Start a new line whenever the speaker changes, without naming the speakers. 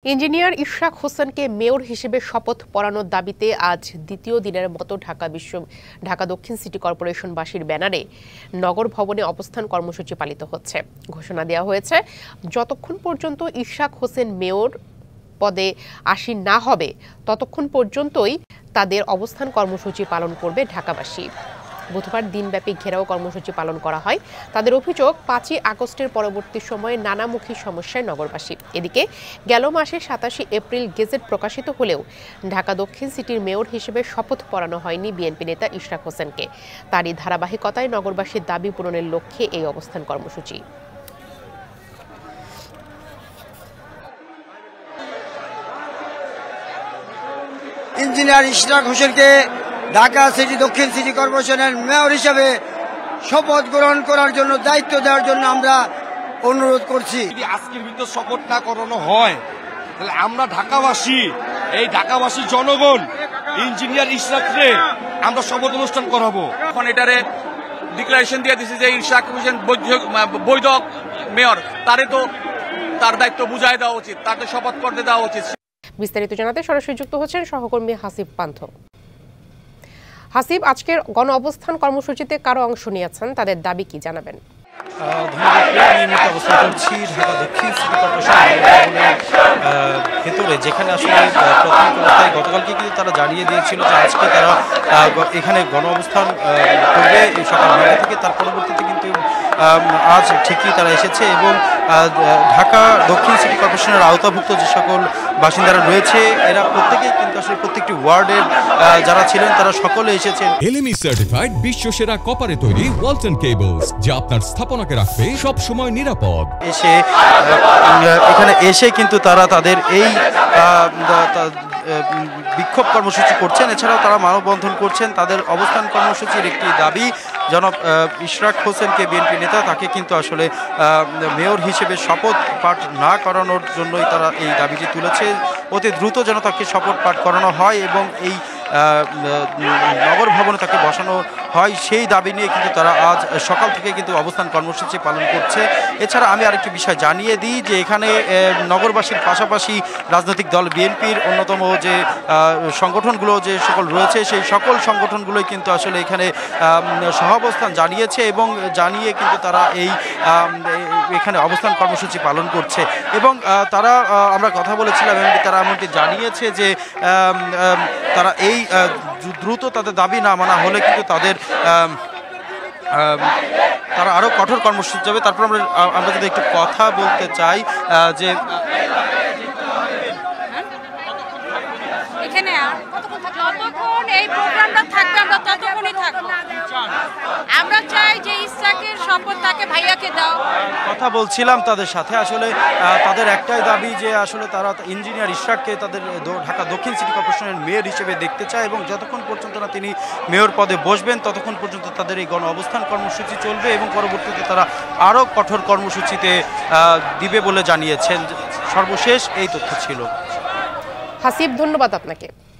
Engineer Ishraq হোসেনকে mayor হিসেবে শপথ পড়ানোর দাবিতে আজ দ্বিতীয় দিনের মতো ঢাকা দক্ষিণ সিটি কর্পোরেশনবাসীর ব্যানারে নগর ভবনে অবস্থান কর্মসূচি পালিত হচ্ছে। ঘোষণা দেওয়া হয়েছে, যতক্ষণ পর্যন্ত ইশরাক হোসেন মেয়র পদে আসীন না হবে ততক্ষণ পর্যন্তই তাদের অবস্থান কর্মসূচি পালন করবে ঢাকাবাসী। বুধবার দিনব্যাপী ঘেরাও কর্মসূচি পালন করা হয়। তাদের অভিযোগ, ৫ই আগস্টের পরবর্তী সময়ে নানামুখী সমস্যায় নগরবাসী। এদিকে গেল মাসে ২৭ এপ্রিল গেজেট প্রকাশিত হলেও ঢাকা দক্ষিণ সিটির মেয়র হিসেবে শপথ পড়ানো হয়নি বিএনপি নেতা ইশরাক হোসেনকে। তারই ধারাবাহিকতায় নগরবাসীর দাবি পূরণের লক্ষ্যে এই অবস্থান কর্মসূচি।
ইঞ্জিনিয়ার ইশরাক হোসেনকে ঢাকা সিটি দক্ষিণ সিটি কর্পোরেশনের মেয়র হিসেবে শপথ গ্রহণ করার জন্য, দায়িত্ব দেওয়ার জন্য আমরা অনুরোধ করছি।
যদি আজকের ভিতর শপথ না করানো হয় তাহলে আমরা ঢাকাবাসী, এই ঢাকাবাসী জনগণ ইঞ্জিনিয়ার ইশরাককে আমরা শপথ অনুষ্ঠান করাবো।
এখন এটারে ডিক্লারেশন দিয়ে দিচ্ছে যে ইশরাক হোসেন বৈধ মেয়র, তার দায়িত্ব বুঝাই দেওয়া উচিত, তাকে শপথ করতে দেওয়া উচিত।
বিস্তারিত জানাতে সরাসরি যুক্ত হচ্ছেন সহকর্মী হাসিব পান্থ। হাসিব, আজকের গণ অবস্থান কর্মসূচিতে কারো অংশ নিয়েছেন, তাদের দাবি কি জানাবেন?
নিয়মিত অবস্থান করছি ঢাকা দক্ষিণ সিটি কর্পোরেশন ভেতরে, যেখানে আসলে প্রথম অবস্থায় গতকালকে কিন্তু তারা জানিয়ে দিয়েছিল যে আজকে তারা এখানে গণ অবস্থান করবে সকাল ৯টা থেকে। তার পরবর্তীতে কিন্তু আজ ঠিকই তারা এসেছে এবং ঢাকা দক্ষিণ সিটি কর্পোরেশনের আওতাভুক্ত যে সকল বাসিন্দারা রয়েছে এরা প্রত্যেকেই কিন্তু আসলে প্রত্যেকটি ওয়ার্ডের যারা ছিলেন তারা সকলে এসেছেন।
এলএমই সার্টিফাইড বিশ্বসেরা কপারে তৈরি ওয়ালটন কেবলস, যা আপনার স্থাপনাকে রাখবে সব সময় নিরাপদ।
এখানে এসে কিন্তু তারা তাদের এই বিক্ষোভ কর্মসূচি করছেন, এছাড়াও তারা মানববন্ধন করছেন। তাদের অবস্থান কর্মসূচির একটি দাবি, জনাব ইশরাক হোসেনকে, বিএনপি নেতা, তাকে কিন্তু আসলে মেয়র হিসেবে শপথ পাঠ না করানোর জন্যই তারা এই দাবিটি তুলেছে। অতি দ্রুত যেন তাকে শপথ পাঠ করানো হয় এবং এই নগর ভবনে তাকে বসানো হয়, সেই দাবি নিয়ে কিন্তু তারা আজ সকাল থেকে কিন্তু অবস্থান কর্মসূচি পালন করছে। এছাড়া আমি আরেকটি বিষয় জানিয়ে দিই যে এখানে নগরবাসীর পাশাপাশি রাজনৈতিক দল বিএনপির অন্যতম যে সংগঠনগুলো যে সকল রয়েছে সেই সকল সংগঠনগুলোই কিন্তু আসলে এখানে সহাবস্থান জানিয়েছে এবং জানিয়ে কিন্তু তারা এখানে অবস্থান কর্মসূচি পালন করছে এবং তারা আমরা কথা বলেছিলাম এবং তারা এমনটি জানিয়েছে যে তারা এই দ্রুত তাদের দাবি না মানা হলে কিন্তু তারা আরো কঠোর কর্মসূচি যাবে। তারপর আমরা যদি একটু কথা বলতে চাই যে
এখানে যতক্ষণ এই প্রোগ্রামটা থাকবে আমরা ততক্ষণই থাকবো। আমরা চাই যে ইশরাকের শপথ তাকে ভাইয়াকে দাও।
কথা বলছিলাম তাদের সাথে, আসলে তাদের একটাই দাবি যে আসলে তারা ইঞ্জিনিয়ার ইশরাককে তাদের ঢাকা দক্ষিণ সিটি কর্পোরেশনের মেয়র হিসেবে দেখতে চায় এবং যতক্ষণ পর্যন্ত না তিনি মেয়র পদে বসবেন ততক্ষণ পর্যন্ত তাদের এই গণ অবস্থান কর্মসূচি চলবে এবং পরবর্তীতে তারা আরও কঠোর কর্মসূচিতে দিবে বলে জানিয়েছেন। সর্বশেষ এই তথ্য ছিল।
হাসিব, ধন্যবাদ আপনাকে।